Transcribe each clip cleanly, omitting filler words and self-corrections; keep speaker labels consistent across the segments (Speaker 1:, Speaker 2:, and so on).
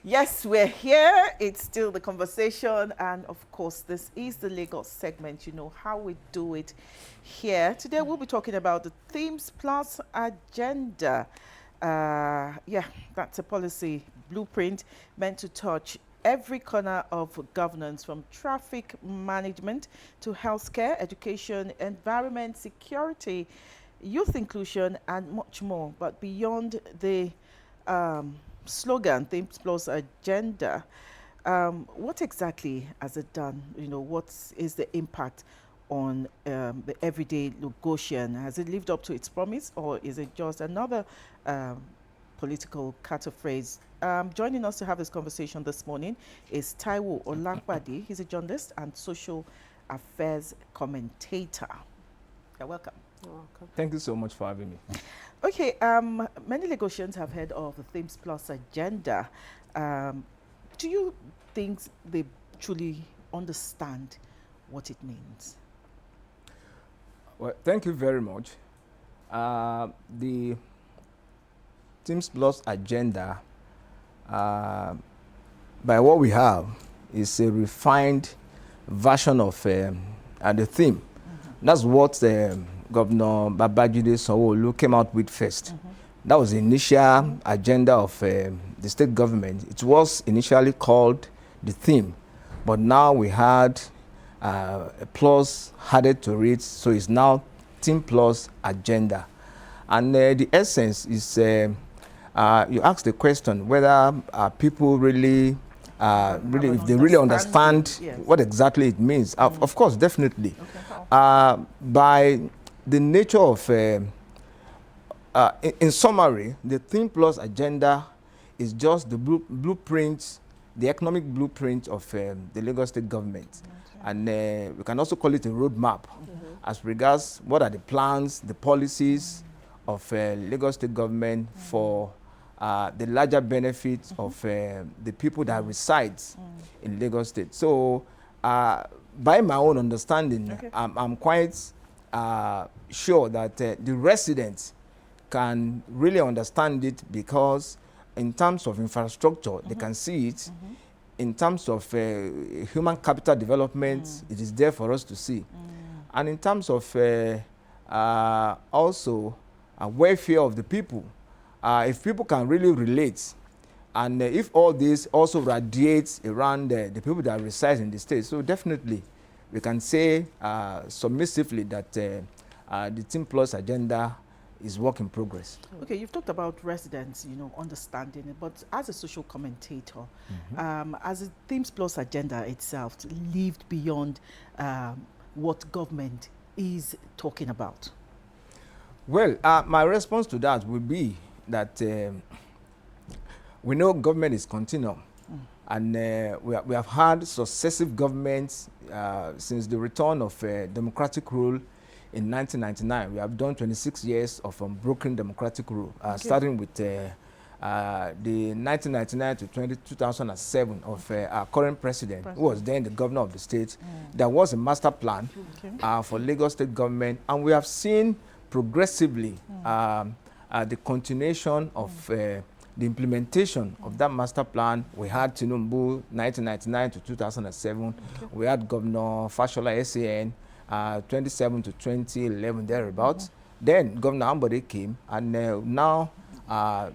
Speaker 1: Yes, we're here. It's still the conversation. And of course, this is the Lagos segment. You know how we do it here. Today, we'll be talking about the Themes Plus agenda. Yeah, that's a policy blueprint meant to touch every corner of governance, from traffic management to healthcare, education, environment, security, youth inclusion, and much more. But beyond the um, slogan, Themes Plus agenda, what exactly has it done? You know, what is the impact on the everyday Lagosian? Has it lived up to its promise, or is it just another um, political catchphrase? Joining us to have this conversation this morning is Taiwo Olagbade. He's a journalist and social affairs commentator. You're welcome.
Speaker 2: You're welcome.
Speaker 3: Thank you so much for having me.
Speaker 1: Okay, many Lagosians have heard of the Themes Plus agenda. Do you think they truly understand what it means?
Speaker 3: Well, thank you very much. The Teams Plus agenda, by what we have, is a refined version of the theme. That's what Governor Babajide Sanwo-Olu came out with first. That was the initial agenda of the state government. It was initially called the theme, but now we had a plus added to it, so it's now Theme Plus agenda. And the essence is, you asked the question whether people really, if they really understand
Speaker 1: yes,
Speaker 3: what exactly it means. Of course, definitely. Okay. By the nature of, in summary, the Theme Plus agenda is just the blueprint, the economic blueprint of the Lagos State government. Okay. And we can also call it a roadmap as regards what are the plans, the policies of Lagos State government for the larger benefits of the people that resides in Lagos State. So, by my own understanding, okay, I'm quite sure that the residents can really understand it, because in terms of infrastructure, they can see it. In terms of human capital development, it is there for us to see. And in terms of also welfare of the people, if people can really relate, and if all this also radiates around the people that reside in the state, so definitely we can say submissively that the Theme Plus agenda is work in progress.
Speaker 1: Okay, you've talked about residents, you know, understanding it, but as a social commentator, as the Themes Plus agenda itself lived beyond what government is talking about?
Speaker 3: Well, my response to that would be that we know government is continuum, and we have had successive governments since the return of democratic rule in 1999. We have done 26 years of unbroken democratic rule, starting with the 1999 to 2007 of our current president, who was then the governor of the state. There was a master plan for Lagos State government, and we have seen progressively the continuation of the implementation of that master plan. We had Tinubu 1999 to 2007. We had Governor Fashola SAN 27 to 2011, thereabouts. Then Governor Ambode came, and now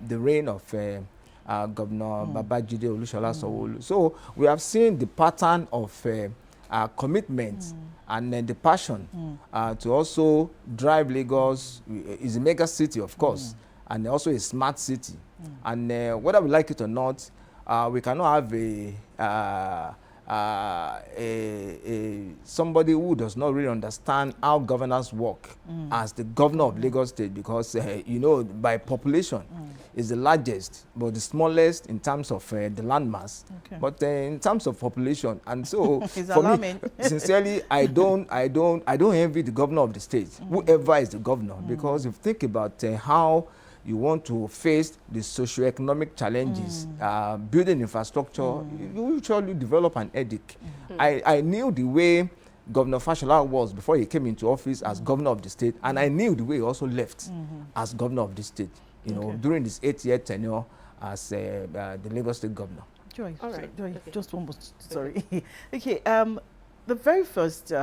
Speaker 3: the reign of Governor Babajide Olushola Sanwo-Olu. So we have seen the pattern of commitment and the passion to also drive Lagos. Is a mega city, of course, and also a smart city. And whether we like it or not, we cannot have somebody who does not really understand how governance work as the governor of Lagos State, because you know, by population is the largest but the smallest in terms of the landmass, but in terms of population. And so for me, sincerely, I don't envy the governor of the state, whoever is the governor, because if you think about how you want to face the socio-economic challenges, building infrastructure, you usually develop an edict. I knew the way Governor Fashola was before he came into office as governor of the state, and I knew the way he also left as governor of the state, you know, during this 8-year tenure as the Lagos State governor.
Speaker 1: Joy,
Speaker 2: All right.
Speaker 1: Joy,
Speaker 2: Okay.
Speaker 1: just one more, sorry. Okay, the very first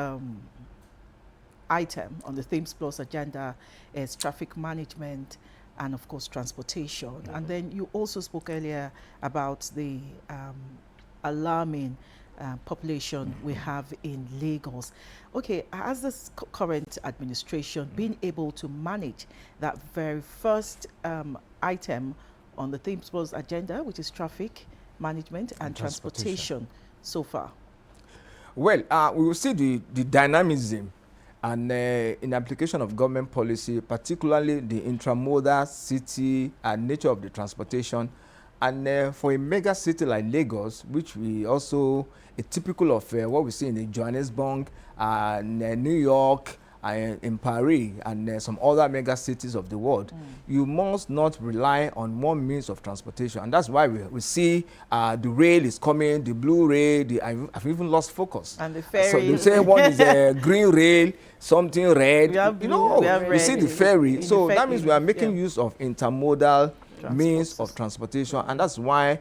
Speaker 1: item on the Themes Plus agenda is traffic management and, of course, transportation. And then you also spoke earlier about the alarming population we have in Lagos. Okay, has this current administration been able to manage that very first item on the Themes Plus agenda, which is traffic management and transportation so far?
Speaker 3: Well, we will see the dynamism and in application of government policy, particularly the intramodal city and nature of the transportation. And for a mega city like Lagos, which we also a typical of what we see in Johannesburg, New York, in Paris, and some other mega cities of the world, you must not rely on one means of transportation. And that's why we see the rail is coming, the blue rail, I've even lost focus.
Speaker 1: And the ferry.
Speaker 3: So they say one is a green rail, something red. We see the ferry. So that means we are making use of intermodal means of transportation, and that's why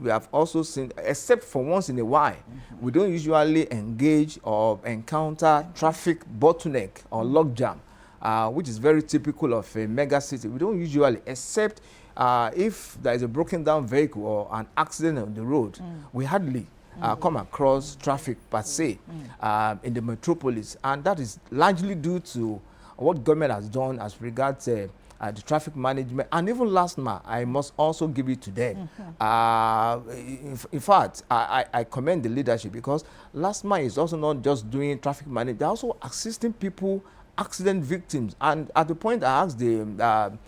Speaker 3: we have also seen, except for once in a while, we don't usually engage or encounter traffic bottleneck or logjam, which is very typical of a mega city. We don't usually, except if there is a broken down vehicle or an accident on the road, we hardly come across traffic per se in the metropolis, and that is largely due to what government has done as regards the traffic management. And even last month, I must also give it to them. In fact, I commend the leadership, because last month is also not just doing traffic management, they're also assisting people, accident victims. And at the point I asked the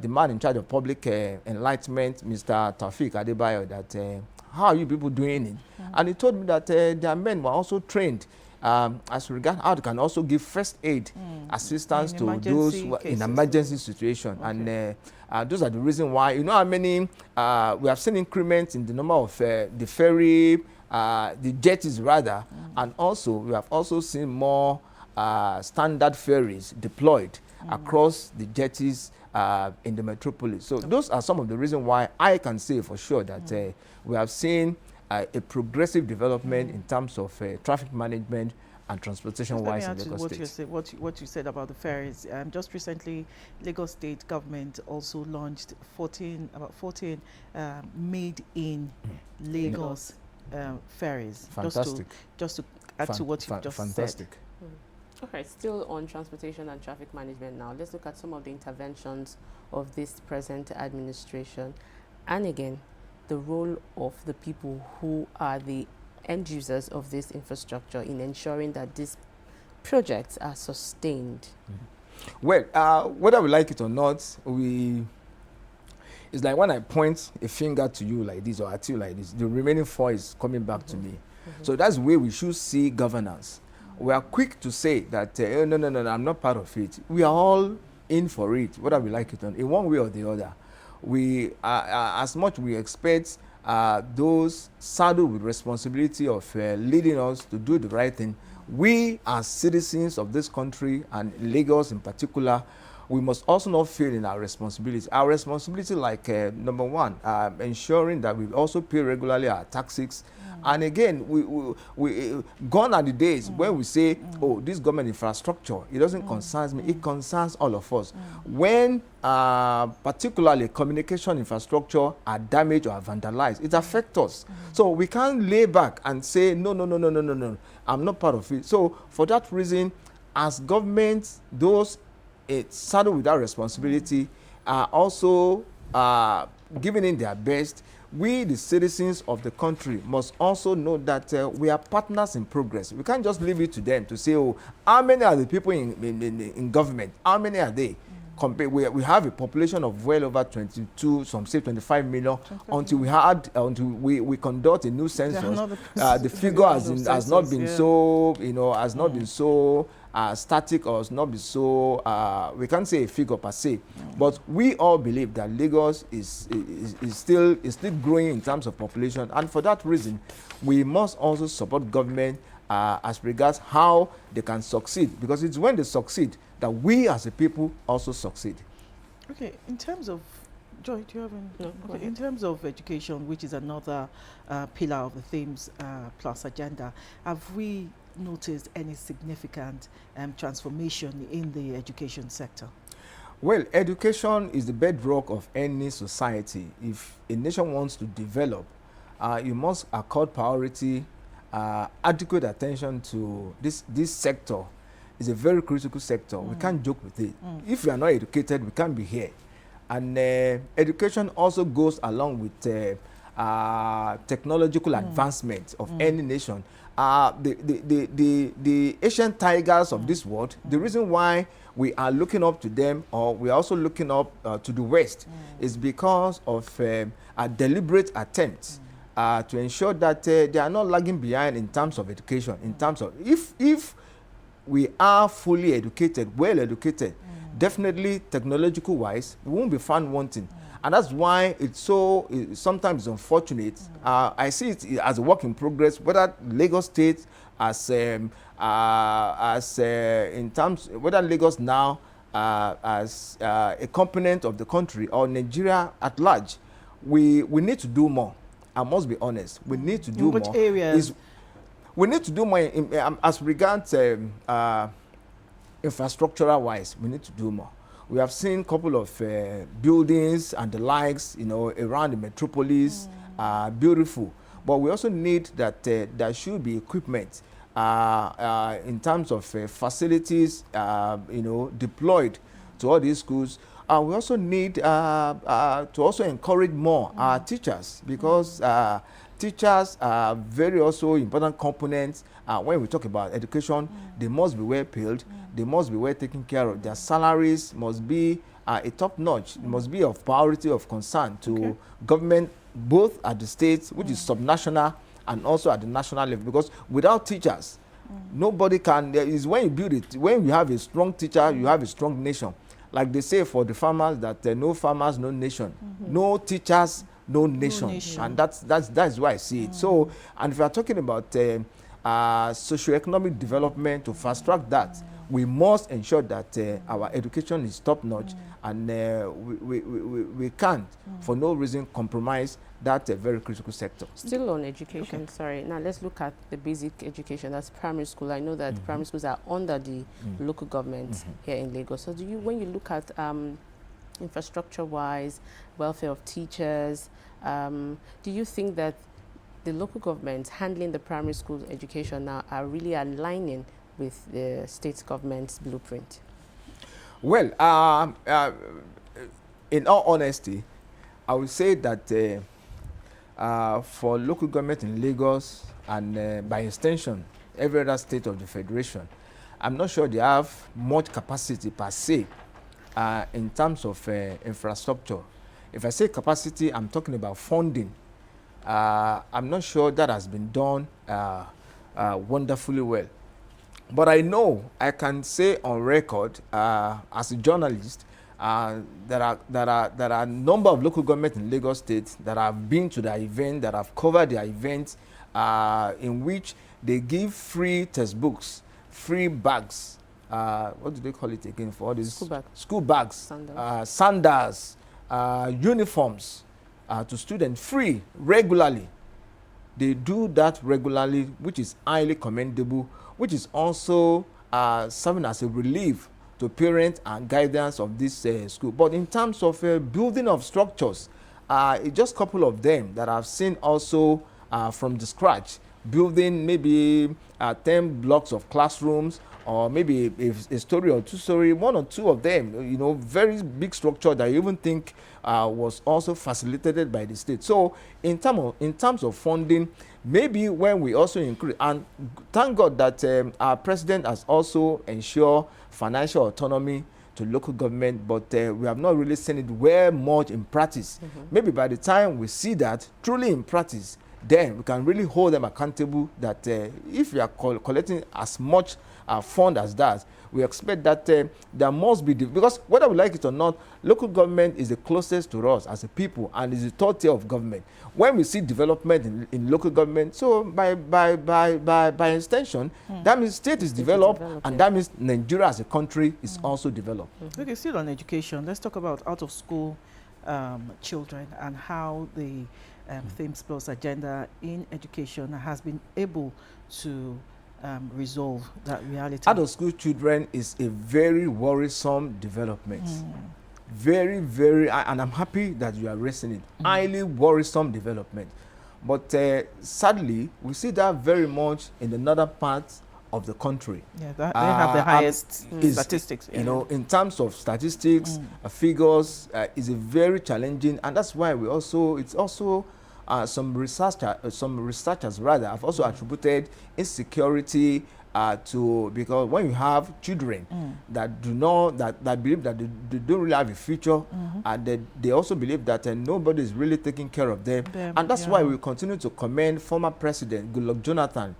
Speaker 3: man in charge of public enlightenment, Mr. Taufik Adebayo, that how are you people doing it? And he told me that their men were also trained as regards how they can also give first aid assistance to those in emergency situation. Okay. And those are the reason why, you know how many, we have seen increments in the number of the ferry, the jetties rather, and also we have also seen more standard ferries deployed across the jetties in the metropolis. So those are some of the reasons why I can say for sure that we have seen a progressive development in terms of traffic management and transportation-wise in Lagos State.
Speaker 1: What you said about the ferries. Just recently, Lagos State government also launched about 14 made in Lagos ferries.
Speaker 3: Fantastic.
Speaker 1: Just to add to what you just
Speaker 3: fantastic.
Speaker 1: said.
Speaker 2: Okay, still on transportation and traffic management now. Let's look at some of the interventions of this present administration. And again, the role of the people who are the end users of this infrastructure in ensuring that these projects are sustained.
Speaker 3: Well, whether we like it or not, it's like when I point a finger to you like this or at you like this, the remaining four is coming back to me. So that's the way we should see governance. We are quick to say that, no, I'm not part of it. We are all in for it, whether we like it or not, in one way or the other. We as much we expect those saddled with responsibility of leading us to do the right thing. We as citizens of this country, and Lagos in particular, we must also not fail in our responsibility. Our responsibility, like number one, ensuring that we also pay regularly our taxes. And again, we gone are the days when we say, oh, this government infrastructure, it doesn't concern me, it concerns all of us. When particularly communication infrastructure are damaged or are vandalized, it affects us. So we can't lay back and say, no, I'm not part of it. So for that reason, as government, those saddled with that responsibility are also giving in their best. We, the citizens of the country, must also know that we are partners in progress. We can't just leave it to them to say, oh, how many are the people in government? How many are they? We have a population of well over 22, some say 25 million. Until we conduct a new census, the figure has not been so, has not been so static, or has not been so, we can't say a figure per se. But we all believe that Lagos is still growing in terms of population, and for that reason, we must also support government as regards how they can succeed, because it's when they succeed that we as a people also succeed.
Speaker 1: Okay, in terms of Joy, do you have any?
Speaker 2: No, go
Speaker 1: Okay. In
Speaker 2: ahead.
Speaker 1: terms of education, which is another pillar of the Themes Plus agenda, have we noticed any significant transformation in the education sector?
Speaker 3: Well, education is the bedrock of any society. If a nation wants to develop, you must accord priority, adequate attention to this sector. It's a very critical sector. We can't joke with it. If we are not educated, we can't be here. And education also goes along with technological advancement of any nation. The Asian tigers of this world, the reason why we are looking up to them, or we are also looking up to the West, is because of a deliberate attempt to ensure that they are not lagging behind in terms of education, in terms of if we are fully educated, well educated, definitely technological wise, we won't be found wanting. And that's why it's so sometimes unfortunate. I see it as a work in progress, whether Lagos State as in terms, whether Lagos now as a component of the country or Nigeria at large, we need to do more. I must be honest. We need to do
Speaker 1: in which
Speaker 3: more.
Speaker 1: areas?
Speaker 3: We need to do more as regards infrastructural wise. We need to do more. We have seen a couple of buildings and the likes, you know, around the metropolis, beautiful. But we also need that there should be equipment in terms of facilities, you know, deployed to all these schools. We also need to also encourage more our teachers, because teachers are very also important components when we talk about education. They must be well paid, they must be well taken care of. Their salaries must be a top notch. It must be of priority of concern to government, both at the state, which is subnational, and also at the national level. Because without teachers, nobody can. There is when you build it, when you have a strong teacher, you have a strong nation. Like they say for the farmers that no farmers, no nation, no teachers, no nation. And that's why I see it. So, and if we are talking about socioeconomic development, to fast track that, we must ensure that our education is top notch, and we can't for no reason compromise that very critical sector.
Speaker 2: Still on education, sorry. Now let's look at the basic education. That's primary school. I know that primary schools are under the local government here in Lagos. So do you, when you look at infrastructure-wise, welfare of teachers, do you think that the local governments handling the primary school education now are really aligning with the state government's blueprint?
Speaker 3: Well, in all honesty, I would say that for local government in Lagos and by extension every other state of the federation, I'm not sure they have much capacity per se in terms of infrastructure. If I say capacity, I'm talking about funding. I'm not sure that has been done wonderfully well. But I know I can say on record as a journalist, there are a number of local governments in Lagos State that have been to their event, that have covered their events, in which they give free textbooks, free bags. What do they call it again for all these? School bags, sandals, uniforms to students, free, regularly. They do that regularly, which is highly commendable, which is also serving as a relief to parents and guidance of this school. But in terms of building of structures, it's just a couple of them that I've seen also from the scratch, building maybe 10 blocks of classrooms, or maybe a story or two-story, one or two of them, you know, very big structure that you even think was also facilitated by the state. So in terms of funding, maybe when we also increase, and thank God that our president has also ensured financial autonomy to local government, but we have not really seen it well much in practice. Maybe by the time we see that truly in practice, then we can really hold them accountable that if we are collecting as much fund as that, we expect that there must be, because whether we like it or not, local government is the closest to us as a people and is the third tier of government. When we see development in local government, so by extension, that means state is developed, and that means Nigeria as a country is also developed.
Speaker 1: Okay, still on education, let's talk about out of school children, and how the Themes Plus agenda in education has been able to resolve that reality.
Speaker 3: Out of school children is a very worrisome development. Very, very, and I'm happy that you are raising it. Highly worrisome development. But sadly, we see that very much in the northern parts of the country.
Speaker 1: Yeah, they have the highest statistics.
Speaker 3: You know, in terms of statistics, figures, is a very challenging, and that's why we also, it's also some researchers rather have also attributed insecurity to, because when you have children that do not, that believe that they don't really have a future, and they also believe that nobody is really taking care of them, and that's why we continue to commend former President Goodluck Jonathan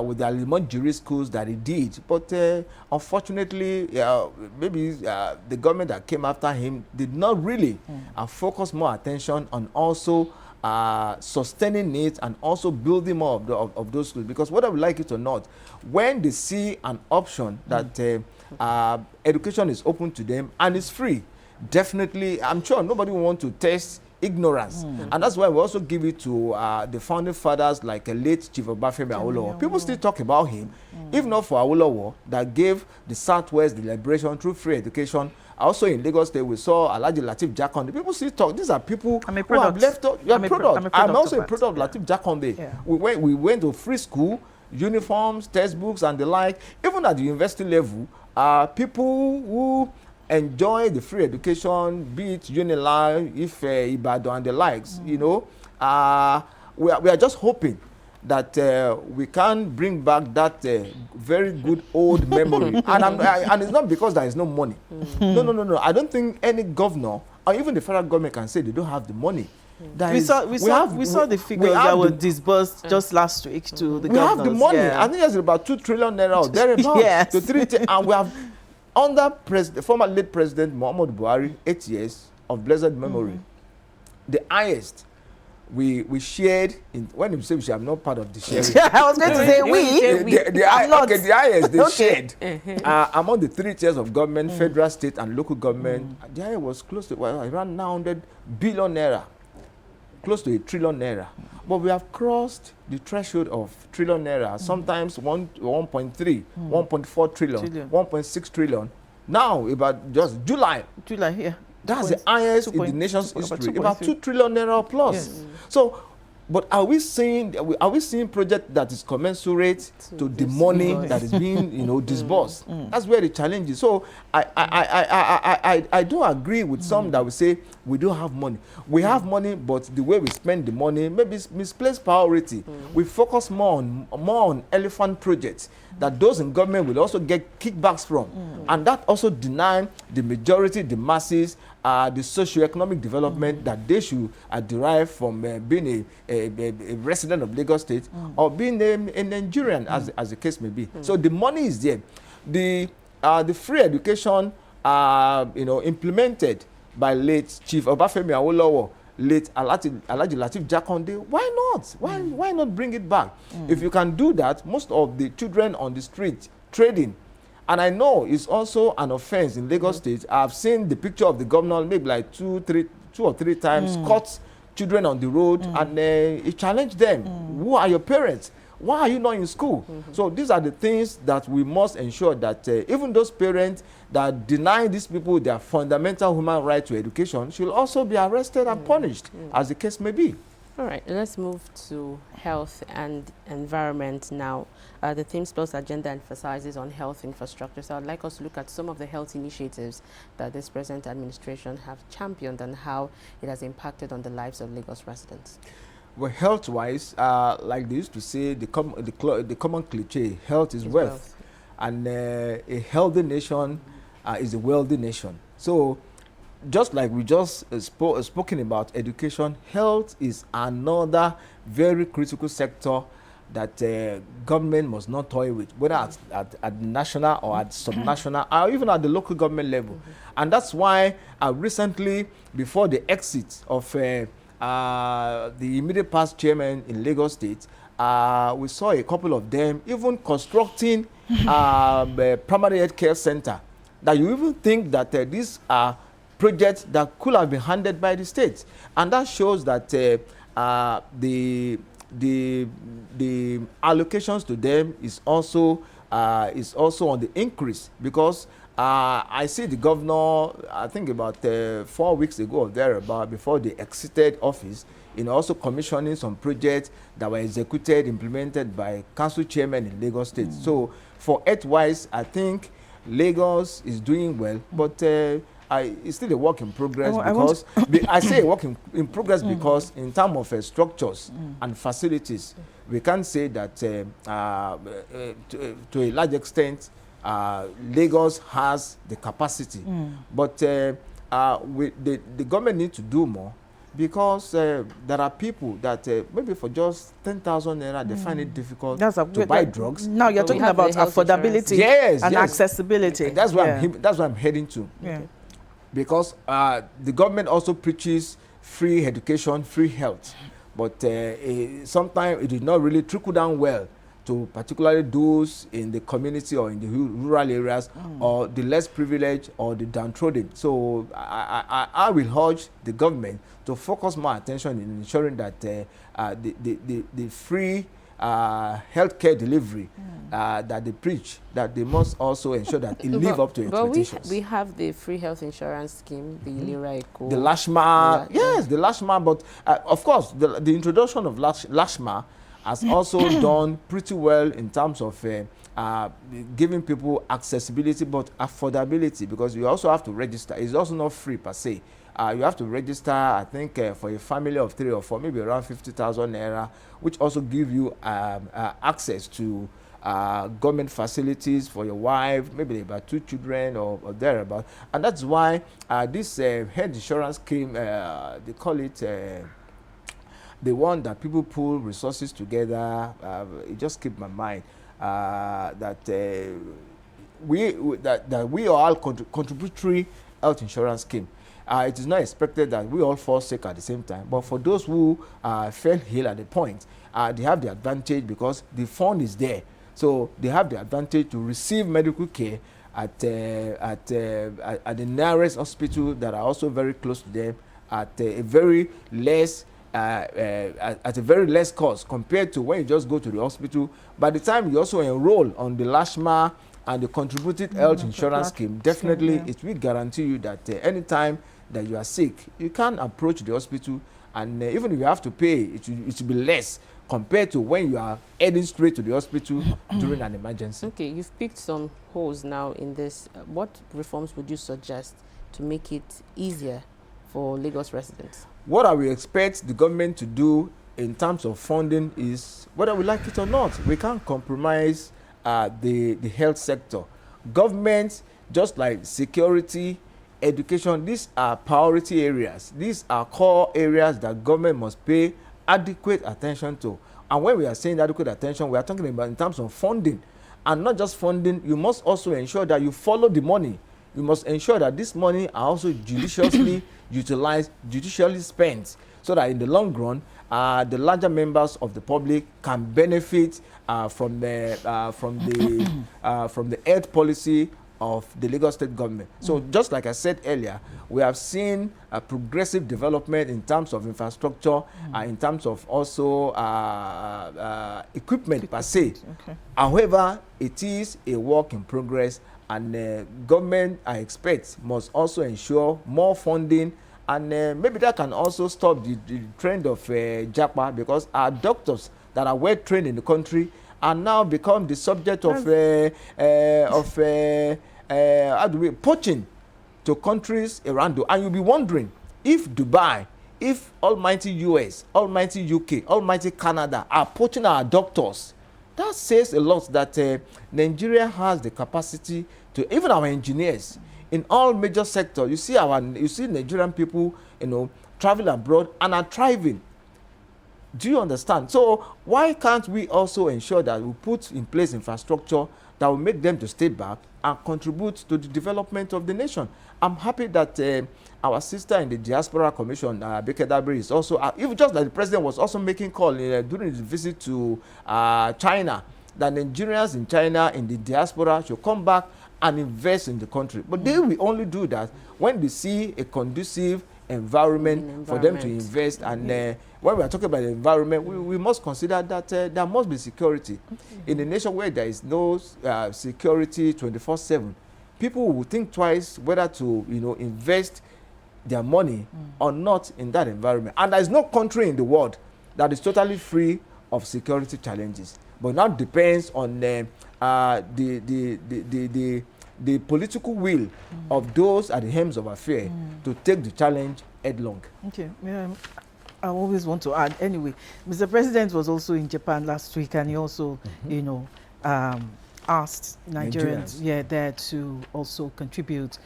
Speaker 3: with the Alimont schools that he did. But unfortunately, maybe the government that came after him did not really focus more attention on also sustaining it and also building more of those schools. Because whether we like it or not, when they see an option that education is open to them and it's free, definitely, I'm sure nobody will want to test ignorance. And that's why we also give it to the founding fathers like late Chief Obafemi Awolowo. People still talk about him, if not for Awolowo that gave the Southwest the liberation through free education. Also in Lagos State, we saw Alhaji Lateef Jakonde. People still talk. These are people who have left out. I'm also a product of Lateef Jakonde. Yeah. We went to free school, uniforms, textbooks, and the like. Even at the university level, people who enjoy the free education, be it Unilag, Ibadan, and the likes, you know, we are just hoping that we can bring back that very good old memory. And it's not because there is no money. No. I don't think any governor or even the federal government can say they don't have the money.
Speaker 1: We saw the figures that were disbursed just last week to the governors.
Speaker 3: We have the money. Yeah. I think it's about 2 trillion naira or thereabouts.
Speaker 1: Yes.
Speaker 3: To 3 and we have, under former late President Muhammadu Buhari, 8 years of blessed memory, the highest we shared in, when you say we share, I'm not part of the sharing.
Speaker 1: I was going to say
Speaker 3: the highest they shared among the 3 tiers of government, federal, state, and local government. The highest was close to around 900 billion naira, close to 1 trillion naira. But we have crossed the threshold of trillion naira. Sometimes 1.3, 1.4 trillion, 1.6 trillion. Now about just July,
Speaker 1: yeah.
Speaker 3: That's the highest in the nation's history, about 2 trillion naira plus. Yes. So, but are we seeing project that is commensurate to the money that is being disbursed? That's where the challenge is. So I do agree with some that will say we don't have money. We have money, but the way we spend the money maybe misplaced priority. We focus more on elephant projects that those in government will also get kickbacks from, and that also deny the majority, the masses, the socio-economic development that they should derive from being a resident of Lagos State or being a Nigerian, as the case may be. So the money is there. The free education, implemented by late Chief Obafemi Awolowo, late Alhaji Lateef Jakonde, why not? Why not bring it back? If you can do that, most of the children on the street trading, and I know it's also an offense in Lagos State. I've seen the picture of the governor maybe like 2 or 3 times caught children on the road, and he challenged them. Who are your parents? Why are you not in school? So these are the things that we must ensure that even those parents that deny these people their fundamental human right to education should also be arrested and punished, as the case may be.
Speaker 2: All right, let's move to health and environment now. The Themes Plus agenda emphasizes on health infrastructure. So I'd like us to look at some of the health initiatives that this present administration have championed and how it has impacted on the lives of Lagos residents.
Speaker 3: Well, health-wise, like they used to say, the common cliche, health is wealth. And a healthy nation is a wealthy nation. So just like we just spoken about education, health is another very critical sector that government must not toy with, whether at national or at subnational or even at the local government level. And that's why recently, before the exit of the immediate past chairman in Lagos State, we saw a couple of them even constructing a primary health care center that you even think that these are projects that could have been handled by the state. And that shows that the allocations to them is also on the increase, because I see the governor, I think about 4 weeks ago or thereabout, before they exited office, also commissioning some projects that were executed, implemented by council chairmen in Lagos State. So for Earthwise, I think Lagos is doing well, but it's still a work in progress, because I say a work in progress because in terms of structures and facilities, we can say that to a large extent, Lagos has the capacity, but the government needs to do more, because there are people that maybe for just 10,000 naira they find it difficult to buy drugs.
Speaker 1: Now you're talking about affordability and accessibility.
Speaker 3: That's what I'm heading to.
Speaker 1: Yeah.
Speaker 3: Because the government also preaches free education, free health, but sometimes it did not really trickle down well to particularly those in the community or in the rural areas, or the less privileged or the downtrodden. So I will urge the government to focus more attention in ensuring that the free healthcare delivery that they preach, that they must also ensure that it live up to expectations.
Speaker 2: But we have the free health insurance scheme, the Ilera Eco.
Speaker 3: The Lashma, yes, the Lashma, but of course, the introduction of Lashma has also done pretty well in terms of giving people accessibility, but affordability, because you also have to register. It's also not free per se. You have to register, I think, for a family of 3 or 4, maybe around 50,000 naira, which also give you access to government facilities for your wife, maybe about 2 children or thereabout. And that's why this health insurance scheme, they call it the one that people pull resources together. It just kept my mind that we are all contributory health insurance scheme. It is not expected that we all fall sick at the same time, but for those who fell ill at the point, they have the advantage because the fund is there. So they have the advantage to receive medical care at the nearest hospital that are also very close to them at a very less cost compared to when you just go to the hospital. By the time you also enroll on the Lashma and the contributed health insurance scheme, definitely it will guarantee you that anytime that you are sick, you can approach the hospital, and even if you have to pay, it will be less compared to when you are heading straight to the hospital during an emergency.
Speaker 2: Okay, you've picked some holes now in this. What reforms would you suggest to make it easier for Lagos residents?
Speaker 3: What I will expect the government to do in terms of funding is, whether we like it or not, we can't compromise the health sector. Government, just like security, education, these are priority areas. These are core areas that government must pay adequate attention to. And when we are saying adequate attention, we are talking about in terms of funding. And not just funding, you must also ensure that you follow the money. You must ensure that this money are also judiciously utilized, judicially spent, so that in the long run, the larger members of the public can benefit from the health policy of the Lagos State government. So just like I said earlier, we have seen a progressive development in terms of infrastructure, in terms of also equipment per se.
Speaker 1: Okay.
Speaker 3: However, it is a work in progress, and government, I expect, must also ensure more funding, and maybe that can also stop the trend of Japa, because our doctors that are well trained in the country are now become the subject of poaching to countries around and you'll be wondering if Dubai, if almighty US, almighty UK, almighty Canada are poaching our doctors. That says a lot that Nigeria has the capacity to, even our engineers in all major sectors. You see Nigerian people, travel abroad and are thriving. Do you understand? So why can't we also ensure that we put in place infrastructure that will make them to stay back and contribute to the development of the nation? I'm happy that our sister in the Diaspora Commission, Beke Dabiri, is also, even just like the president was also making call during his visit to China, that Nigerians in China in the diaspora should come back and invest in the country. But they will only do that when they see a conducive environment for them to invest. And when we are talking about the environment, we must consider that there must be security. In a nation where there is no security 24/7, people will think twice whether to invest their money or not in that environment. And there is no country in the world that is totally free of security challenges. But now depends on the political will of those at the helms of affairs to take the challenge headlong.
Speaker 1: Okay. I always want to add, anyway, Mr. President was also in Japan last week, and he also, asked Nigerians there to also contribute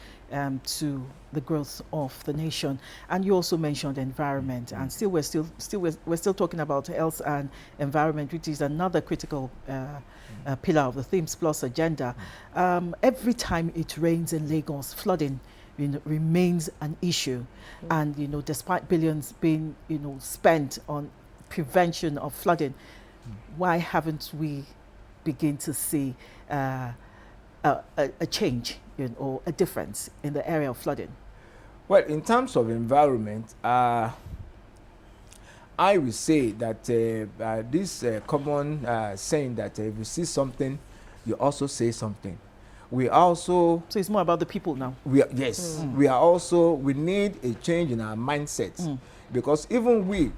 Speaker 1: to the growth of the nation. And you also mentioned environment, and we're still talking about health and environment, which is another critical pillar of the Themes Plus agenda. Every time it rains in Lagos, flooding remains an issue, and despite billions being spent on prevention of flooding, why haven't we begin to see a change or a difference in the area of flooding?
Speaker 3: Well, in terms of environment, I will say that this common saying that if you see something, you also say something. We also...
Speaker 1: So it's more about the people now?
Speaker 3: We need a change in our mindset, because even we,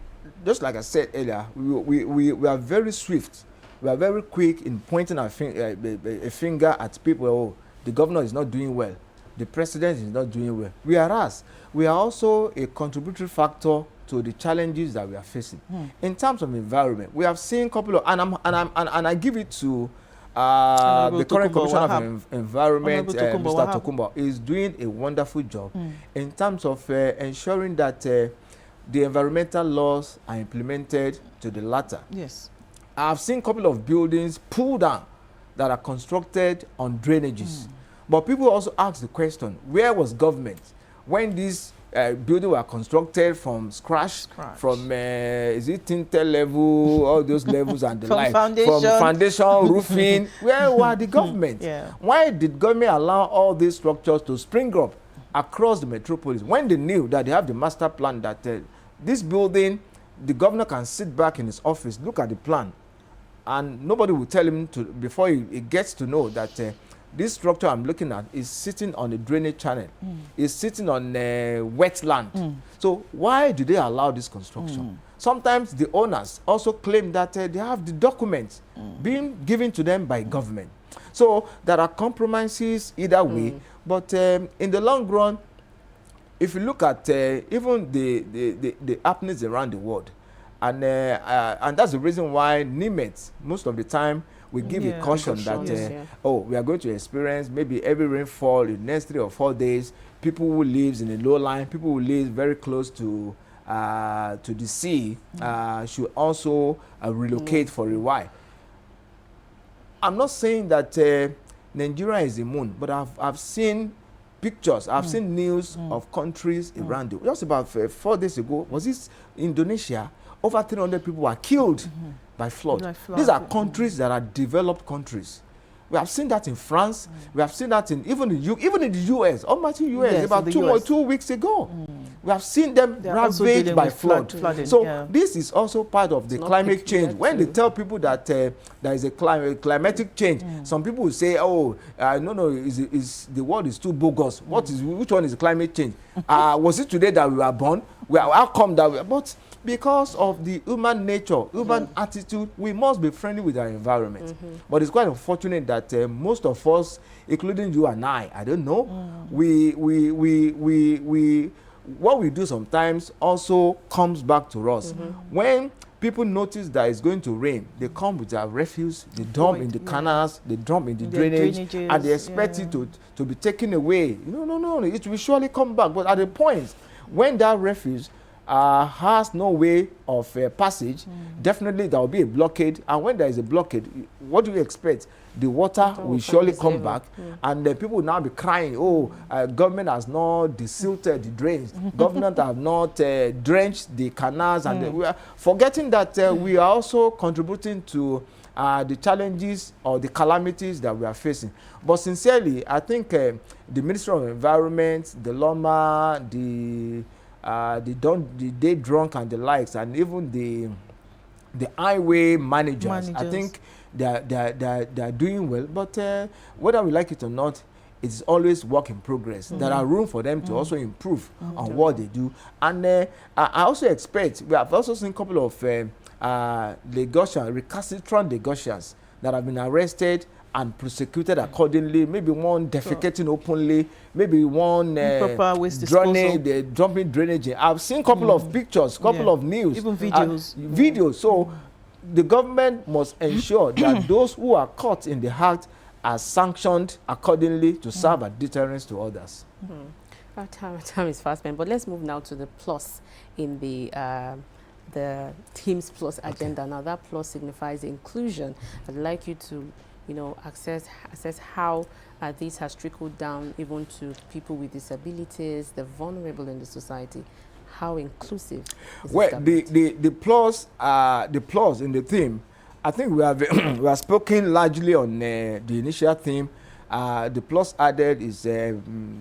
Speaker 3: just like I said earlier, we are very swift. We are very quick in pointing a finger at people. Oh, the governor is not doing well. The president is not doing well. Whereas we are also a contributory factor to the challenges that we are facing. In terms of environment, we have seen a couple of, and I give it to the current Commissioner of Environment, Mr. Tokumbo, is doing a wonderful job in terms of ensuring that the environmental laws are implemented to the latter.
Speaker 1: Yes.
Speaker 3: I've seen a couple of buildings pulled down that are constructed on drainages. But people also ask the question, where was government when these buildings were constructed from scratch. From is it tinted level, all those levels and the
Speaker 1: from
Speaker 3: like,
Speaker 1: foundation.
Speaker 3: from foundation, roofing? Where were the government? Why did government allow all these structures to spring up across the metropolis when they knew that they have the master plan that this building, the governor can sit back in his office, look at the plan, and nobody will tell him to, before he gets to know that this structure I'm looking at is sitting on a drainage channel, is sitting on wetland. So why do they allow this construction? Sometimes the owners also claim that they have the documents being given to them by government. So there are compromises either way, but in the long run, if you look at even the happenings around the world, and that's the reason why NIMET, most of the time, we give a caution that, oh, we are going to experience maybe every rainfall in the next 3 or 4 days. People who live in the low line, people who live very close to the sea should also relocate for a while. I'm not saying that Nigeria is immune, but I've seen pictures, I've seen news of countries around the world. Just about 4 days ago, was this Indonesia? Over 300 people were killed by flood. These are countries that are developed countries. We have seen that in France. We have seen that in even in the US, almighty US, about 2 weeks ago. We have seen them ravaged by flooding. So this is also part of the climate change. When they tell people that there is a climatic change, some people will say, "Oh, no, the world is too bogus. Which one is climate change? Was it today that we were born? How come that we?" But because of the human nature, human attitude, we must be friendly with our environment. But it's quite unfortunate that most of us, including you and I don't know, what we do sometimes also comes back to us. When people notice that it's going to rain, they come with their refuse, they dump in the canals, they dump in the drainage, and they expect it to be taken away. No, it will surely come back. But at the point when that refuse has no way of passage, definitely there will be a blockade. And when there is a blockade, what do you expect? The water will surely come back, and people will now be crying, "Oh, government has not desilted the drains, government have not drenched the canals," and we are forgetting that we are also contributing to the challenges or the calamities that we are facing. But sincerely, I think the Ministry of Environment, the LOMA, the Day Drunk and the likes, and even the highway managers, I think they are doing well. But whether we like it or not, it's always work in progress. There are room for them to also improve on what they do. And I also expect, we have also seen a couple of Lagosians, recalcitrant Lagosians that have been arrested and prosecuted accordingly. Maybe one defecating openly, maybe one dumping drainage. I've seen a couple of pictures, couple of news,
Speaker 1: even videos.
Speaker 3: Videos. So the government must ensure that those who are caught in the act are sanctioned accordingly to serve as deterrence to others.
Speaker 2: Our time is fast spent, but let's move now to the plus in the Teams Plus agenda. Now that plus signifies inclusion. I'd like you to, assess how this has trickled down even to people with disabilities, the vulnerable in the society. How inclusive is
Speaker 3: well, the plus in the theme, I think we have we have spoken largely on the initial theme. The plus added is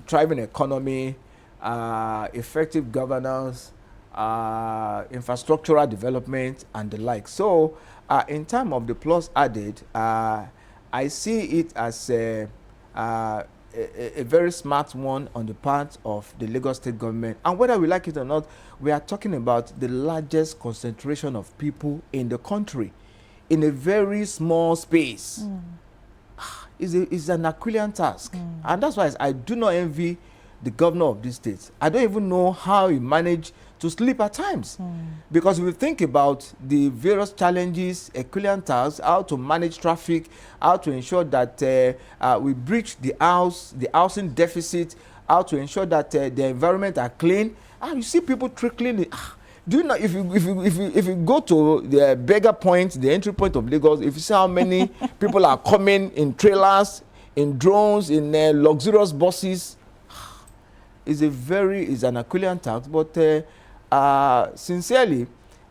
Speaker 3: thriving economy, effective governance, infrastructural development, and the like. So, in terms of the plus added, I see it as a very smart one on the part of the Lagos State government. And whether we like it or not, we are talking about the largest concentration of people in the country in a very small space. It's an Herculean task. And that's why I do not envy the governor of this state. I don't even know how he managed to sleep at times. Because if we think about the various challenges, Herculean tasks, how to manage traffic, how to ensure that we breach the housing deficit, how to ensure that the environment are clean. You see people trickling. Do you know, if you go to the beggar point, the entry point of Lagos, if you see how many people are coming in trailers, in drones, in luxurious buses, it's an Herculean task. But sincerely,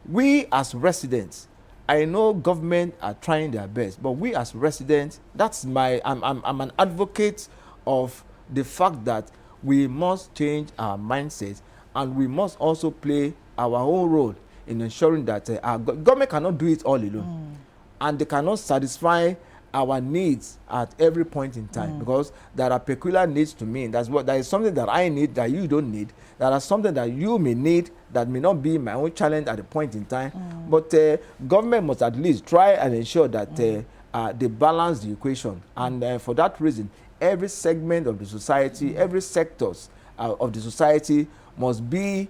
Speaker 3: we as residents, I know government are trying their best, but we as residents, I'm an advocate of the fact that we must change our mindset, and we must also play our own role in ensuring that our government cannot do it all alone, and they cannot satisfy our needs at every point in time, because there are peculiar needs to me. There is something that I need that you don't need. There are something that you may need that may not be my own challenge at a point in time. But government must at least try and ensure that they balance the equation. And for that reason, every segment of the society, every sectors of the society must be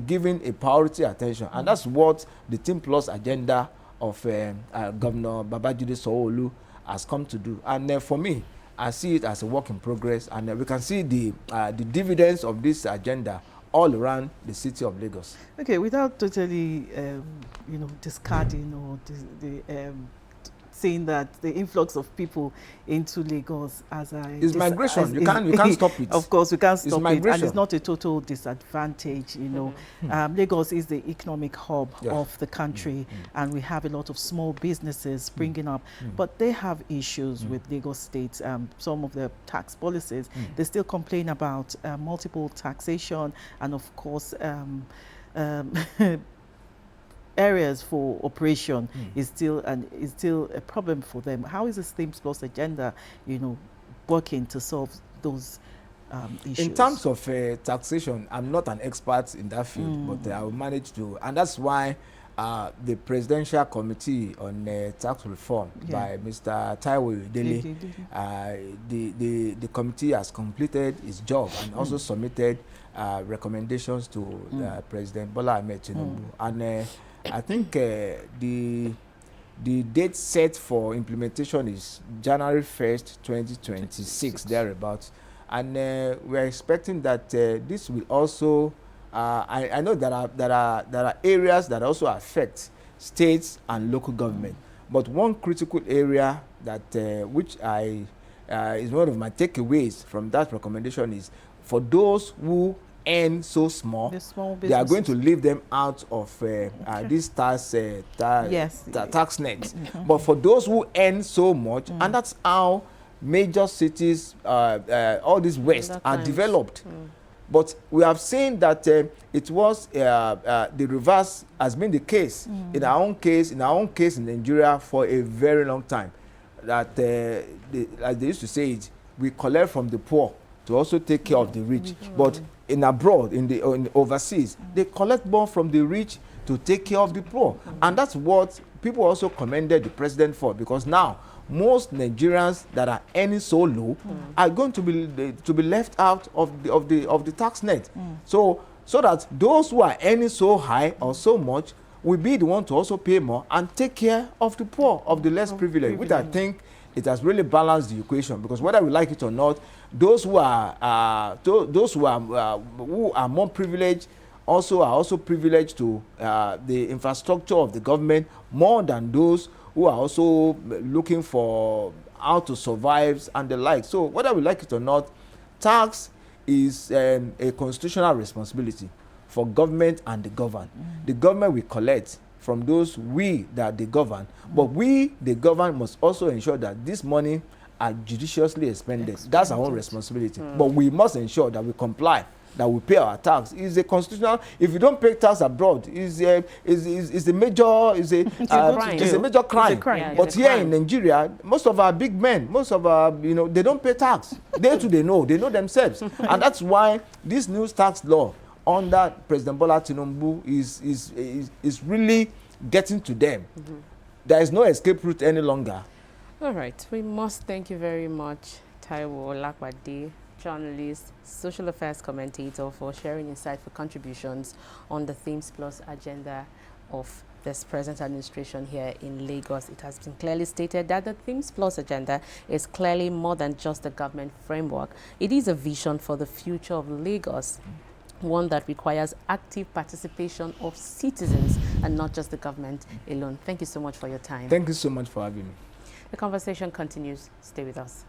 Speaker 3: given a priority attention. And that's what the Team Plus agenda of Governor Babajide Sanwo-Olu has come to do. And for me, I see it as a work in progress, and we can see the dividends of this agenda all around the city of Lagos.
Speaker 1: Okay, without totally, discarding or saying that the influx of people into Lagos
Speaker 3: is migration. You can't stop it.
Speaker 1: Of course, we can't stop it, and it's not a total disadvantage. Lagos is the economic hub of the country, and we have a lot of small businesses springing up, but they have issues with Lagos State. Some of the tax policies, they still complain about multiple taxation, and of course, areas for operation is still a problem for them. How is the Teams Plus agenda, working to solve those issues?
Speaker 3: In terms of taxation, I'm not an expert in that field, but I will manage to, and that's why the Presidential Committee on Tax Reform by Mr. Taiwo Dele, the committee has completed its job and also submitted recommendations to President Bola Ahmed Tinubu. And I think the date set for implementation is January 1st, 2026, thereabouts. And we are expecting that this will also, I know there are areas that also affect states and local government. But one critical area that which is one of my takeaways from that recommendation is for those who earn so small,
Speaker 1: The small
Speaker 3: they are going to
Speaker 1: businesses.
Speaker 3: leave them out of this tax
Speaker 1: Yes.
Speaker 3: tax net. But for those who earn so much, and that's how major cities, all these west,
Speaker 2: That
Speaker 3: are
Speaker 2: times.
Speaker 3: developed. But we have seen that it was the reverse has been the case in our own case, in Nigeria for a very long time. That as they used to say it, we collect from the poor to also take care of the rich. But in abroad, in the overseas, they collect more from the rich to take care of the poor, and that's what people also commended the president for, because now most Nigerians that are earning so low are going to be left out of the tax net. So that those who are earning so high or so much will be the one to also pay more and take care of the poor, of the less privileged, which I think it has really balanced the equation, because whether we like it or not, those who are more privileged are also privileged to the infrastructure of the government more than those who are also looking for how to survive and the like. So whether we like it or not, tax is a constitutional responsibility for government and the governed. The government will collect from those that they govern, but we, the government, must also ensure that this money are judiciously expended. That's our own responsibility. But we must ensure that we comply, that we pay our tax. It's a constitutional. If you don't pay tax abroad, it's a major crime.
Speaker 2: Yeah,
Speaker 3: But
Speaker 2: it's a
Speaker 3: here
Speaker 2: crime.
Speaker 3: in Nigeria, most of our big men, most of our, they don't pay tax. They know themselves, and that's why this new tax law under President Bola Tinubu is really getting to them. There is no escape route any longer.
Speaker 2: All right, we must thank you very much, Taiwo Olakwade, journalist, social affairs commentator, for sharing insightful contributions on the Themes Plus agenda of this present administration here in Lagos. It has been clearly stated that the Themes Plus agenda is clearly more than just a government framework. It is a vision for the future of Lagos, one that requires active participation of citizens and not just the government alone. Thank you so much for your time.
Speaker 3: Thank you so much for having me.
Speaker 2: The conversation continues. Stay with us.